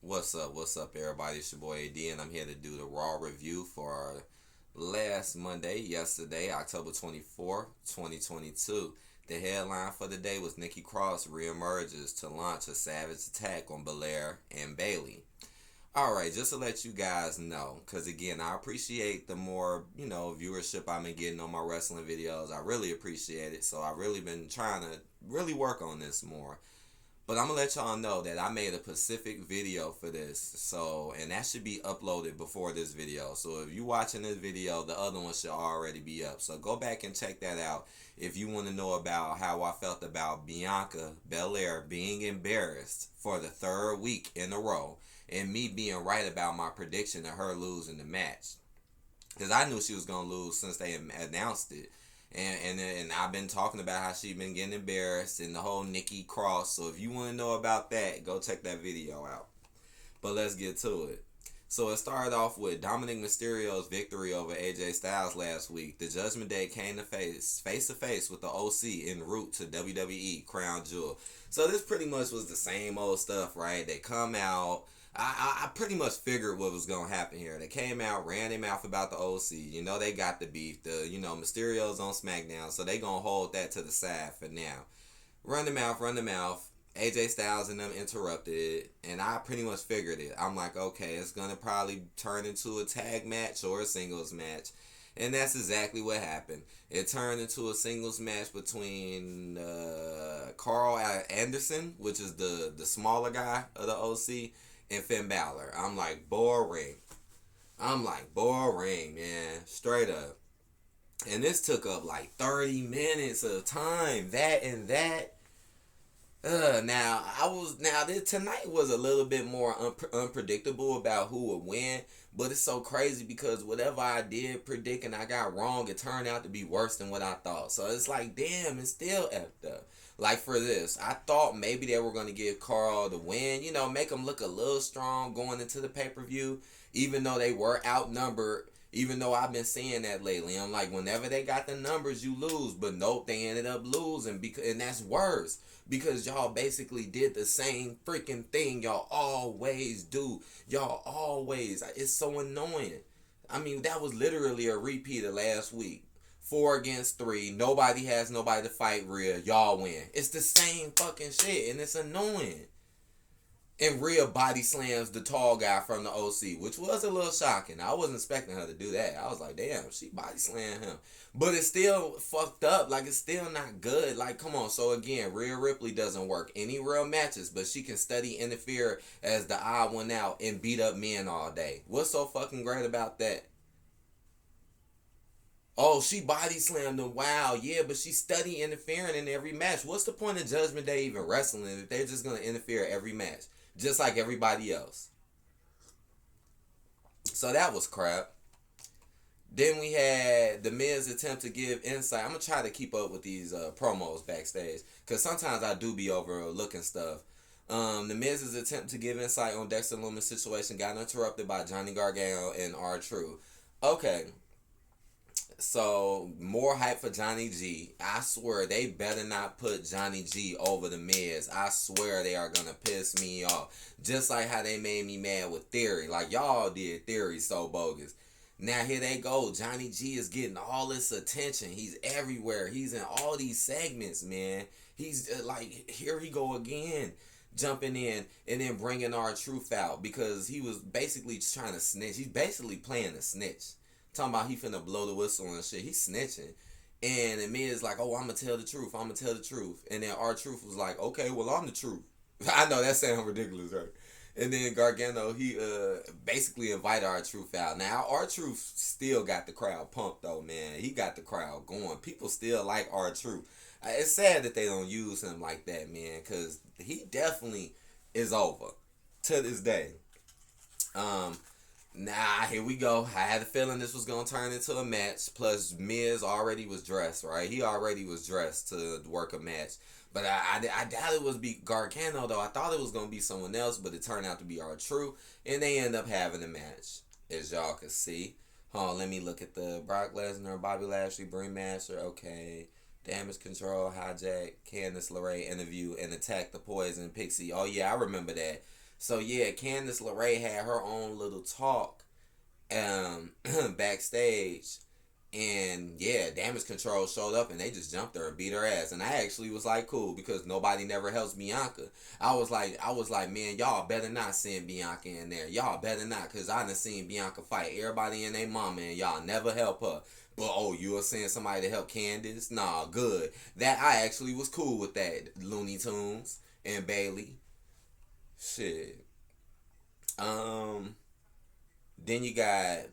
What's up, everybody? It's your boy AD, and I'm here to do the Raw review for last Monday, yesterday, October 24th, 2022. The headline for the day was Nikki Cross reemerges to launch a savage attack on Belair and Bayley. Alright, just to let you guys know, because again, I appreciate the more, viewership I've been getting on my wrestling videos. I really appreciate it, so I've really been trying to really work on this more. But I'm gonna let y'all know that I made a specific video for this. So, and that should be uploaded before this video. So if you're watching this video, the other one should already be up. So go back and check that out if you want to know about how I felt about Bianca Belair being embarrassed for the third week in a row and me being right about my prediction of her losing the match. Because I knew she was gonna lose since they announced it. And I've been talking about how she been getting embarrassed and the whole Nikki Cross. So if you want to know about that, go check that video out. But let's get to it. So it started off with Dominic Mysterio's victory over AJ Styles last week. The Judgment Day came to face to face with the OC en route to WWE Crown Jewel. So this pretty much was the same old stuff, right? They come out. I pretty much figured what was going to happen here. They came out, ran their mouth about the OC. You know, they got the beef. Mysterio's on SmackDown, so they going to hold that to the side for now. Run the mouth. AJ Styles and them interrupted it, and I pretty much figured it. I'm like, okay, it's going to probably turn into a tag match or a singles match. And that's exactly what happened. It turned into a singles match between Carl Anderson, which is the smaller guy of the OC, and Finn Balor. I'm like, boring, man. Straight up. And this took up like 30 minutes of time. Tonight was a little bit more unpredictable about who would win, but it's so crazy because whatever I did predict and I got wrong, it turned out to be worse than what I thought. So it's like, damn, it's still effed up. Like for this, I thought maybe they were going to give Carl the win, make him look a little strong going into the pay-per-view, even though they were outnumbered. Even though I've been seeing that lately, I'm like, whenever they got the numbers, you lose. But nope, they ended up losing, and that's worse because y'all basically did the same freaking thing y'all always do. It's so annoying. I mean, that was literally a repeat of last week. 4 against 3. Nobody has nobody to fight Rhea. Y'all win. It's the same fucking shit, and it's annoying. And Rhea body slams the tall guy from the OC, which was a little shocking. I wasn't expecting her to do that. I was like, damn, she body slammed him. But it's still fucked up. Like, it's still not good. Like, come on. So, again, Rhea Ripley doesn't work any real matches, but she can steady interfere as the odd one out and beat up men all day. What's so fucking great about that? Oh, she body slammed him. Wow, yeah, but she's steady interfering in every match. What's the point of Judgment Day even wrestling if they're just going to interfere every match? Just like everybody else. So that was crap. Then we had the Miz attempt to give insight. I'm going to try to keep up with these promos backstage. Because sometimes I do be overlooking stuff. The Miz's attempt to give insight on Dexter Lumis' situation got interrupted by Johnny Gargano and R-Truth. Okay. So, more hype for Johnny G. I swear, they better not put Johnny G over the Miz. I swear they are going to piss me off. Just like how they made me mad with Theory. Like, y'all did Theory so bogus. Now, here they go. Johnny G is getting all this attention. He's everywhere. He's in all these segments, man. He's like, here he go again. Jumping in and then bringing R-Truth out. Because he was basically trying to snitch. He's basically playing a snitch. Talking about he finna blow the whistle and shit. He's snitching. And the Miz like, oh, I'm going to tell the truth. And then R-Truth was like, okay, well, I'm the truth. I know that sounds ridiculous, right? And then Gargano, he basically invited R-Truth out. Now, R-Truth still got the crowd pumped, though, man. He got the crowd going. People still like R-Truth. It's sad that they don't use him like that, man, because he definitely is over to this day. Here we go. I had a feeling this was going to turn into a match. Plus, Miz already was dressed, right? He already was dressed to work a match. But I doubt it was be Gargano, though. I thought it was going to be someone else, but it turned out to be R-Truth. And they end up having a match, as y'all can see. Hold on, let me look at the Brock Lesnar, Bobby Lashley, Bray Master. Okay. Damage Control, Hijack, Candice LeRae interview, and Attack the Poison Pixie. Oh, yeah, I remember that. So yeah, Candice LeRae had her own little talk backstage. And yeah, Damage Control showed up and they just jumped her and beat her ass. And I actually was like, cool, because nobody never helps Bianca. I was like, man, y'all better not send Bianca in there. Y'all better not, because I done seen Bianca fight everybody and their mama and y'all never help her. But oh, you were sending somebody to help Candice? Nah, good. That I actually was cool with that. Looney Tunes and Bailey. Shit. Then you got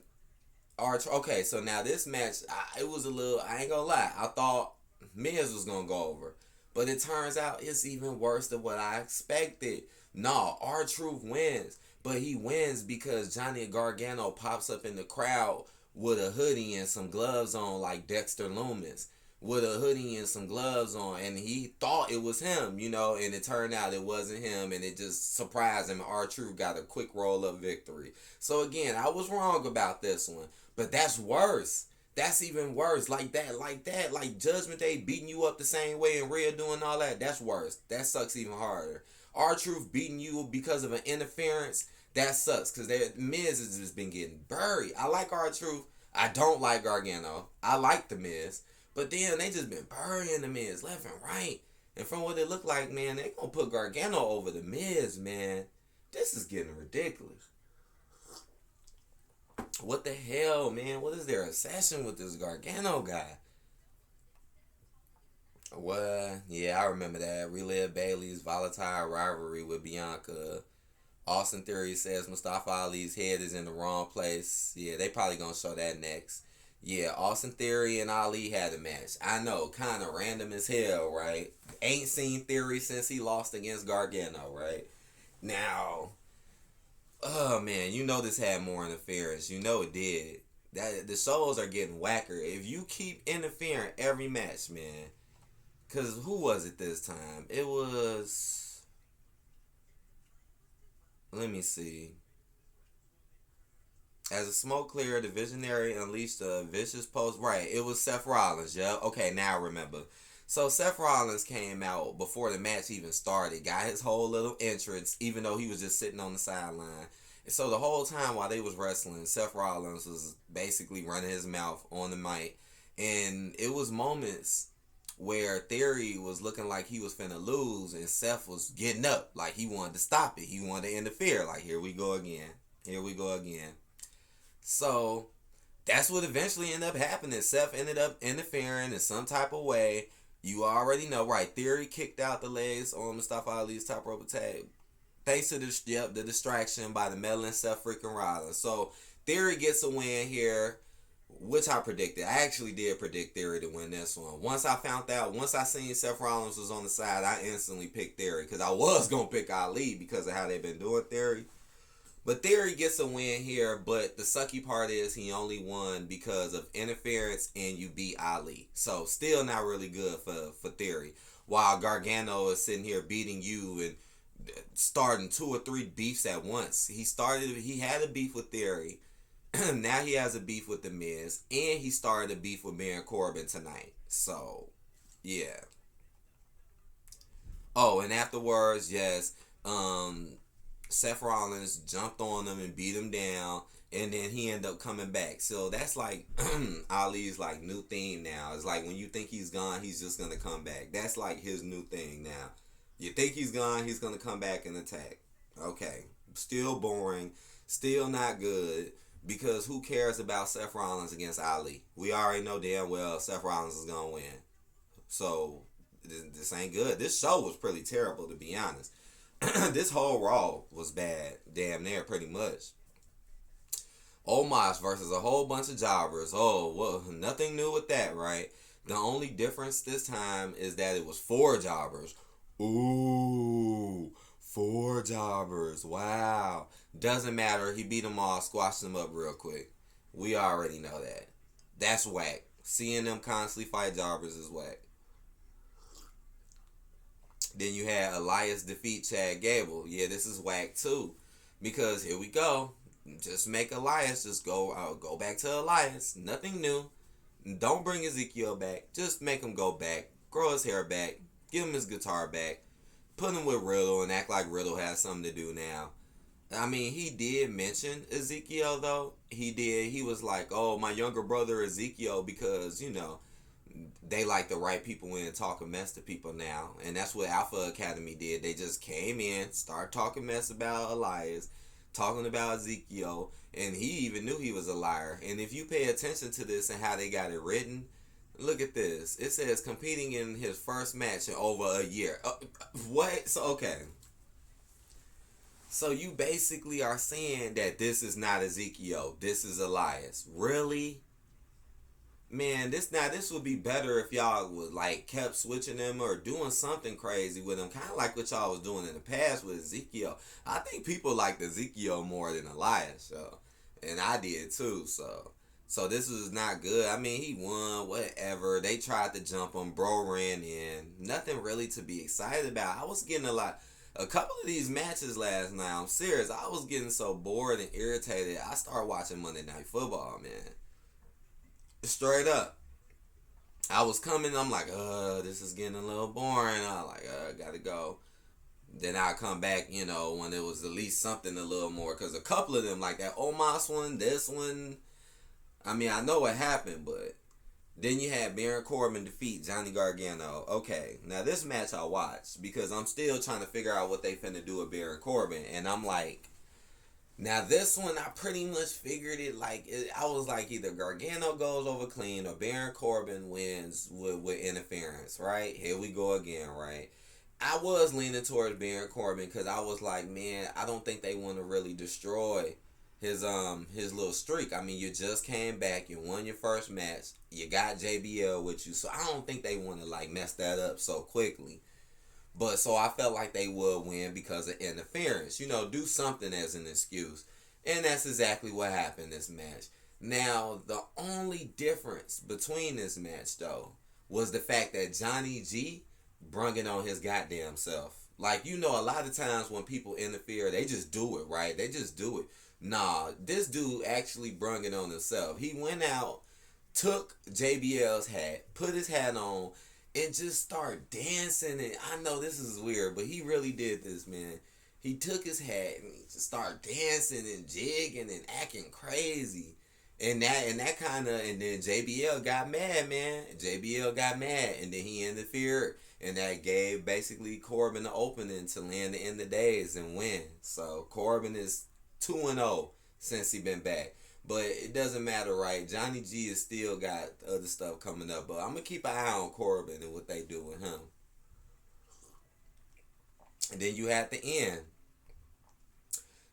Archer. Okay, so now this match, it was a little. I ain't gonna lie. I thought Miz was gonna go over, but it turns out it's even worse than what I expected. No, R-Truth wins, but he wins because Johnny Gargano pops up in the crowd with a hoodie and some gloves on, like Dexter Loomis, with a hoodie and some gloves on, and he thought it was him, and it turned out it wasn't him, and it just surprised him. R-Truth got a quick roll-up victory. So again, I was wrong about this one. But that's worse. That's even worse. Like that. Like Judgment Day beating you up the same way and Rhea doing all that. That's worse. That sucks even harder. R-Truth beating you because of an interference. That sucks. Because Miz has just been getting buried. I like R-Truth. I don't like Gargano. I like the Miz. But then they just been burying the Miz left and right. And from what it looked like, man, they gonna put Gargano over the Miz, man. This is getting ridiculous. What the hell, man? What is their obsession with this Gargano guy? What? Yeah, I remember that. Relive Bailey's volatile rivalry with Bianca. Austin Theory says Mustafa Ali's head is in the wrong place. Yeah, they probably gonna show that next. Yeah, Austin Theory and Ali had a match. I know, kind of random as hell, right? Ain't seen Theory since he lost against Gargano, right? Now, oh man, this had more interference. It did. That the shows are getting whacker. If you keep interfering every match, man. Cause who was it this time? It was. Let me see. As a smoke clear, the Visionary unleashed a vicious post. Right, it was Seth Rollins. Yeah. Okay, now I remember. So Seth Rollins came out before the match even started, got his whole little entrance, even though he was just sitting on the sideline. And so the whole time while they was wrestling, Seth Rollins was basically running his mouth on the mic. And it was moments where Theory was looking like he was finna lose, and Seth was getting up, like he wanted to stop it. He wanted to interfere, like, here we go again. Here we go again. So that's what eventually ended up happening. Seth ended up interfering in some type of way. You already know, right? Theory kicked out the legs on Mustafa Ali's top rope attack. Thanks to the distraction by the meddling Seth freaking Rollins. So Theory gets a win here, which I predicted. I actually did predict Theory to win this one. Once I seen Seth Rollins was on the side, I instantly picked Theory, because I was going to pick Ali because of how they've been doing Theory. But Theory gets a win here, but the sucky part is he only won because of interference and you beat Ali. So still not really good for Theory. While Gargano is sitting here beating you and starting 2 or 3 beefs at once. He had a beef with Theory. Now he has a beef with The Miz. And he started a beef with Baron Corbin tonight. So, yeah. Oh, and afterwards, yes, Seth Rollins jumped on him and beat him down, and then he ended up coming back. So that's like Ali's like new theme now. It's like when you think he's gone, he's just gonna come back. That's like his new thing now. You think he's gone, he's gonna come back and attack. Okay, still boring, still not good, because who cares about Seth Rollins against Ali? We already know damn well Seth Rollins is gonna win. So this ain't good. This show was pretty terrible, to be honest. This whole Raw was bad, damn near, pretty much. Omos versus a whole bunch of jobbers. Oh, well, nothing new with that, right? The only difference this time is that it was 4 jobbers. Ooh, 4 jobbers. Wow. Doesn't matter. He beat them all, squashed them up real quick. We already know that. That's whack. Seeing them constantly fight jobbers is whack. Then you had Elias defeat Chad Gable. Yeah, this is whack too. Because here we go. Just make Elias just go back to Elias. Nothing new. Don't bring Ezekiel back. Just make him go back. Grow his hair back. Give him his guitar back. put him with Riddle and act like Riddle has something to do now. I mean, he did mention Ezekiel, though. He did. He was like, oh, my younger brother Ezekiel, because, they like to write people in and talking mess to people now. And that's what Alpha Academy did. They just came in, start talking mess about Elias, talking about Ezekiel, and he even knew he was a liar. And if you pay attention to this and how they got it written, look at this. It says competing in his first match in over a year. What? So, okay. So you basically are saying that this is not Ezekiel. This is Elias. Really? Man, this would be better if y'all would like kept switching them or doing something crazy with them, kind of like what y'all was doing in the past with Ezekiel. I think people liked Ezekiel more than Elias, so, and I did too. So this was not good. I mean, he won, whatever. They tried to jump him. Bro ran in. Nothing really to be excited about. I was getting a couple of these matches last night. I'm serious. I was getting so bored and irritated. I started watching Monday Night Football, man. Straight up. I was coming, I'm like, this is getting a little boring. I'm like, gotta go. Then I come back, when it was at least something a little more. Because a couple of them, like that Omos one, this one, I mean, I know what happened, but then you had Baron Corbin defeat Johnny Gargano. Okay, now this match I watched because I'm still trying to figure out what they finna do with Baron Corbin. And I'm like, now this one, I pretty much figured it. I was like, either Gargano goes over clean or Baron Corbin wins with interference, right? Here we go again, right? I was leaning towards Baron Corbin because I was like, man, I don't think they want to really destroy his little streak. I mean, you just came back, you won your first match, you got JBL with you, so I don't think they want to like mess that up so quickly. But so I felt like they would win because of interference. Do something as an excuse. And that's exactly what happened this match. Now, the only difference between this match, though, was the fact that Johnny G brung it on his goddamn self. Like, a lot of times when people interfere, they just do it, right? They just do it. Nah, this dude actually brung it on himself. He went out, took JBL's hat, put his hat on, and just start dancing. And I know this is weird, but he really did this, man. He took his hat and he just started dancing and jigging and acting crazy. And that kind of, and then JBL got mad, man. JBL got mad, and then he interfered, and that gave basically Corbin the opening to land the end of days and win. So Corbin is 2-0 since he been back. But it doesn't matter, right? Johnny G has still got other stuff coming up. But I'm going to keep an eye on Corbin and what they do with him. And then you had the end.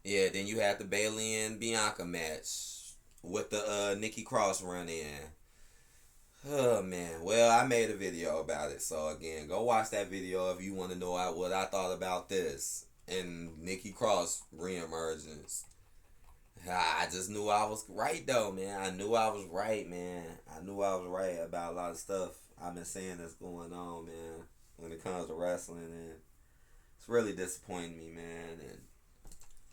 Yeah, then you had the Bayley and Bianca match with the Nikki Cross run in. Oh, man. Well, I made a video about it. So, again, go watch that video if you want to know what I thought about this. And Nikki Cross reemergence. I just knew I was right, though, man. I knew I was right, man. I knew I was right about a lot of stuff I've been saying that's going on, man, when it comes to wrestling. And it's really disappointing me, man.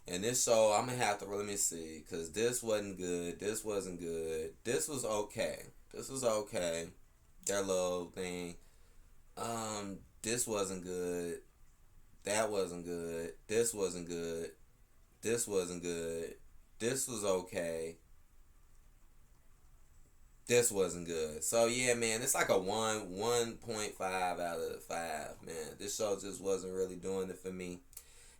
And this show, I'm going to have to, let me see, because this wasn't good. This wasn't good. This was okay. This was okay. Their little thing. This wasn't good. That wasn't good. This wasn't good. This wasn't good. This was okay. This wasn't good. So, yeah, man, it's like a 1.5 out of 5, man. This show just wasn't really doing it for me.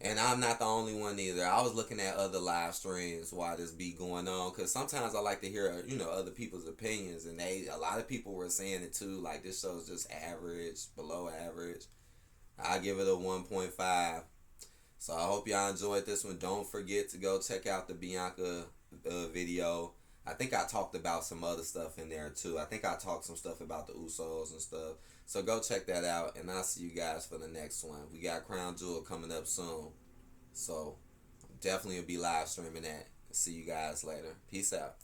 And I'm not the only one either. I was looking at other live streams while this be going on, because sometimes I like to hear, other people's opinions. And a lot of people were saying it too, like this show's just average, below average. I give it a 1.5. So I hope y'all enjoyed this one. Don't forget to go check out the Bianca video. I think I talked about some other stuff in there too. I think I talked some stuff about the Usos and stuff. So go check that out, and I'll see you guys for the next one. We got Crown Jewel coming up soon. So definitely will be live streaming that. See you guys later. Peace out.